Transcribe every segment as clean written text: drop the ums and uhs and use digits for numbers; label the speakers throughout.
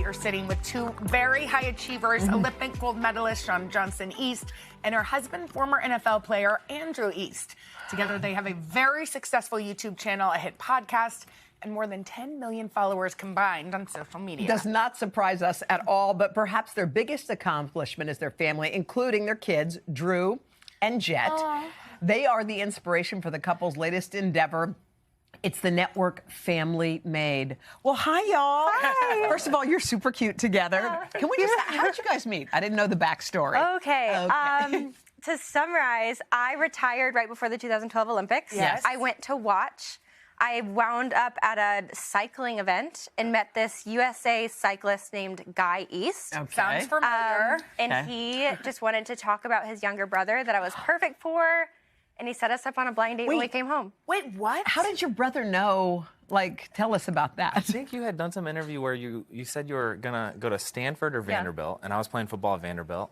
Speaker 1: you're sitting with two very high achievers, Olympic gold medalist Shawn Johnson East and her husband, former NFL player Andrew East. Together, they have a very successful YouTube channel, a hit podcast, and more than 10 million followers combined on social media.
Speaker 2: Does not surprise us at all, but perhaps their biggest accomplishment is their family, including their kids, Drew and Jet. Aww. They are the inspiration for the couple's latest endeavor. It's the network FamilyMade. Well, hi, y'all.
Speaker 3: Hi.
Speaker 2: First of all, you're super cute together. Can we just, how did you guys meet? I didn't know the backstory.
Speaker 3: Okay. To summarize, I retired right before the 2012 Olympics.
Speaker 2: Yes.
Speaker 3: I went to watch. I wound up at a cycling event and met this USA cyclist named Guy East.
Speaker 2: Okay.
Speaker 1: Sounds familiar.
Speaker 3: And he just wanted to talk about his younger brother that I was perfect for. And he set us up on a blind date when we came home.
Speaker 1: Wait, what?
Speaker 2: How did your brother know? Like, tell us about that.
Speaker 4: I think you had done some interview where you said you were going to go to Stanford or Vanderbilt, and I was playing football at Vanderbilt.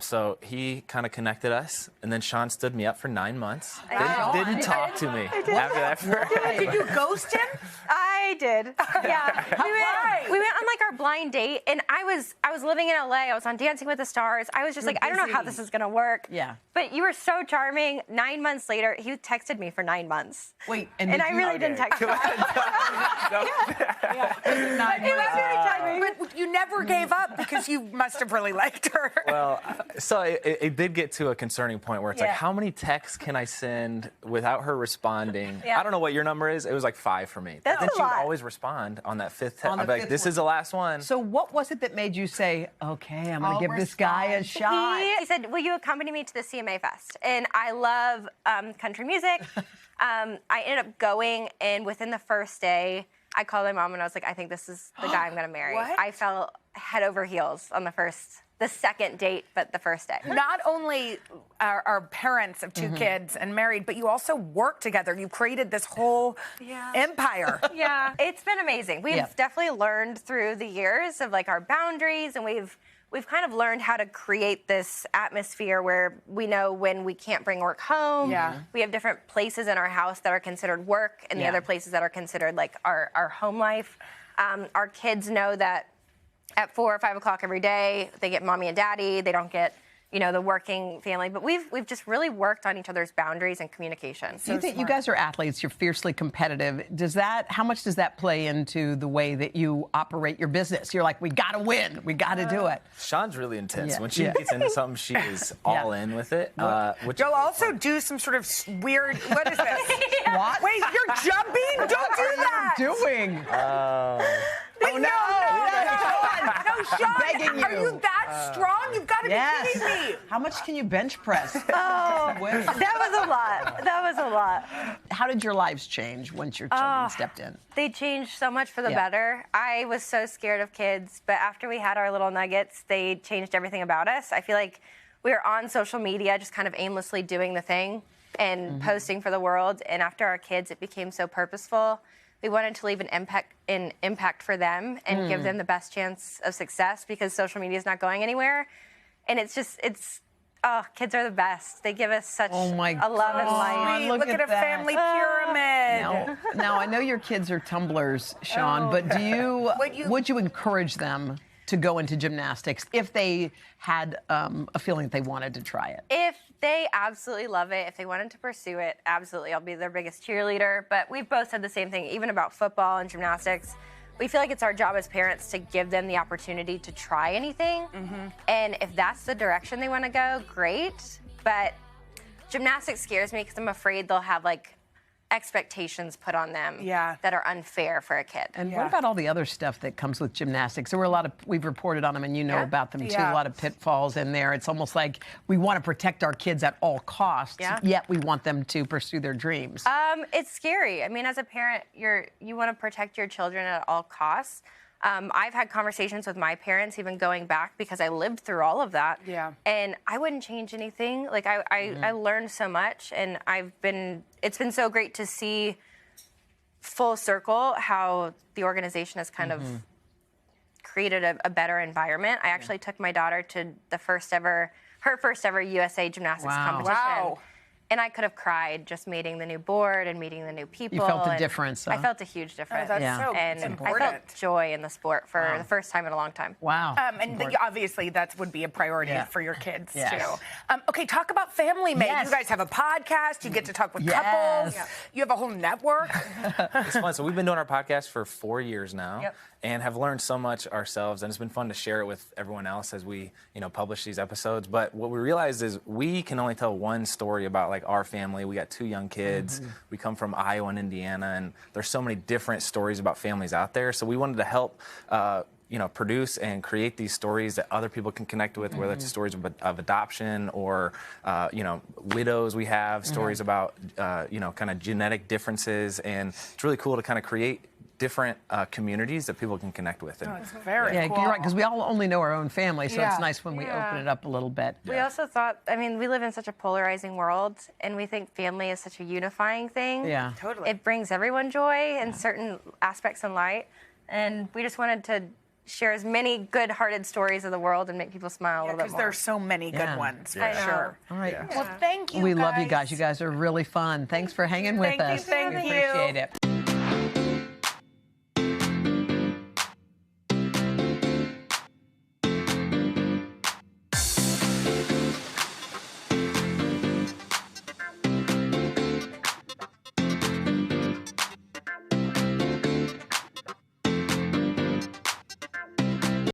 Speaker 4: So he kind of connected us, and then Shawn stood me up for 9 months. Didn't talk to me after that.
Speaker 1: Did you ghost him?
Speaker 3: I did. Yeah. we went on like our blind date, and I was living in LA. I was on Dancing with the Stars. I was just like, I don't know how this is going to work.
Speaker 2: Yeah.
Speaker 3: But you were so charming. 9 months later, he texted me for 9 months.
Speaker 2: Wait,
Speaker 3: and I really didn't text him.
Speaker 1: But you never gave up because you must have really liked her.
Speaker 4: Well, so it did get to a concerning point where it's like, how many texts can I send without her responding? I don't know what your number is. It was like 5 for me.
Speaker 3: That's
Speaker 4: then
Speaker 3: a
Speaker 4: she would
Speaker 3: lot.
Speaker 4: always respond on that 5th text. I'd be like, this is the last one.
Speaker 2: So what was it that made you say, okay, I'm going to give this guy a shot?
Speaker 3: He said, will you accompany me to the CMA Fest? And I love country music. I ended up going, and within the first day, I called my mom and I was like, I think this is the guy I'm going to marry.
Speaker 1: What?
Speaker 3: I fell head over heels on the second date, but the first day.
Speaker 1: Not only are parents of 2 kids and married, but you also work together. You created this whole empire.
Speaker 3: Yeah, it's been amazing. We've definitely learned through the years of like our boundaries, and we've kind of learned how to create this atmosphere where we know when we can't bring work home.
Speaker 1: Yeah.
Speaker 3: We have different places in our house that are considered work, and the other places that are considered like our home life. Our kids know that at 4 or 5 o'clock every day, they get mommy and daddy. They don't get, the working family. But we've just really worked on each other's boundaries and communication.
Speaker 2: So you think you guys are athletes, you're fiercely competitive. How much does that play into the way that you operate your business? You're like, we got to win. We got to do it.
Speaker 4: Shawn's really intense. When she gets into something, she is all in with it.
Speaker 1: You'll also do some sort of weird, what is this?
Speaker 2: What?
Speaker 1: Wait, you're jumping? Don't do that.
Speaker 2: What are you doing?
Speaker 1: Wait, no, Shawn,
Speaker 2: begging you.
Speaker 1: are you that strong? You've got to be kidding me.
Speaker 2: How much can you bench press?
Speaker 3: That was a lot.
Speaker 2: How did your lives change once your children stepped in?
Speaker 3: They changed so much for the better. I was so scared of kids, but after we had our little nuggets, they changed everything about us. I feel like we were on social media just kind of aimlessly doing the thing and posting for the world. And after our kids, it became so purposeful. We wanted to leave an impact for them and give them the best chance of success, because social media is not going anywhere. And kids are the best. They give us such a love and light.
Speaker 1: Look at a family pyramid.
Speaker 2: Now, I know your kids are tumblers, Shawn, but would you encourage them to go into gymnastics if they had a feeling that they wanted to try it?
Speaker 3: If they absolutely love it, if they wanted to pursue it, absolutely, I'll be their biggest cheerleader. But we've both said the same thing, even about football and gymnastics. We feel like it's our job as parents to give them the opportunity to try anything. And if that's the direction they want to go, great. But gymnastics scares me because I'm afraid they'll have like expectations put on them that are unfair for a kid.
Speaker 2: And what about all the other stuff that comes with gymnastics? There were we've reported on them, and you know about them too, a lot of pitfalls in there. It's almost like we want to protect our kids at all costs, yet we want them to pursue their dreams.
Speaker 3: It's scary. I mean, as a parent, you want to protect your children at all costs. I've had conversations with my parents, even going back, because I lived through all of that.
Speaker 1: Yeah.
Speaker 3: And I wouldn't change anything. Like, I learned so much, and it's been so great to see full circle how the organization has kind of created a better environment. I actually took my daughter to her first ever USA gymnastics competition.
Speaker 1: Wow.
Speaker 3: And I could have cried just meeting the new board and meeting the new people.
Speaker 2: You felt the
Speaker 3: and
Speaker 2: difference,
Speaker 3: I
Speaker 2: huh?
Speaker 3: felt a huge difference.
Speaker 1: that's
Speaker 2: Yeah.
Speaker 1: so
Speaker 3: and
Speaker 1: important.
Speaker 3: I felt joy in the sport for the first time in a long time.
Speaker 2: Wow.
Speaker 1: Obviously, that would be a priority
Speaker 2: Yeah.
Speaker 1: for your kids,
Speaker 2: Yes.
Speaker 1: too. Okay, talk about FamilyMade.
Speaker 2: Yes.
Speaker 1: You guys have a podcast. You get to talk with
Speaker 2: Yes.
Speaker 1: couples.
Speaker 2: Yeah.
Speaker 1: You have a whole network.
Speaker 4: It's fun. So we've been doing our podcast for 4 years now.
Speaker 3: Yep.
Speaker 4: And have learned so much ourselves, and it's been fun to share it with everyone else as we, publish these episodes. But what we realized is we can only tell one story about like our family. We got 2 young kids. We come from Iowa and Indiana, and there's so many different stories about families out there. So we wanted to help, produce and create these stories that other people can connect with, whether it's stories of adoption or, widows. We have stories about, kind of genetic differences, and it's really cool to kind of create different communities that people can connect with. And,
Speaker 1: It's very cool.
Speaker 2: You're right, because we all only know our own family, so
Speaker 1: Yeah.
Speaker 2: it's nice when we open it up a little bit.
Speaker 3: We also thought, we live in such a polarizing world, and we think family is such a unifying thing.
Speaker 2: Yeah.
Speaker 1: Totally.
Speaker 3: It brings everyone joy in certain aspects in light, and we just wanted to share as many good-hearted stories of the world and make people smile a little bit
Speaker 1: Because
Speaker 3: more.
Speaker 1: there's so many good
Speaker 2: Yeah.
Speaker 1: ones, for
Speaker 3: I know.
Speaker 1: sure.
Speaker 2: All right.
Speaker 1: Well, thank you,
Speaker 2: We
Speaker 1: guys.
Speaker 2: love you guys. You guys are really fun. Thanks for hanging with
Speaker 1: Thank you,
Speaker 2: us.
Speaker 1: thank
Speaker 2: we
Speaker 1: you.
Speaker 2: appreciate it.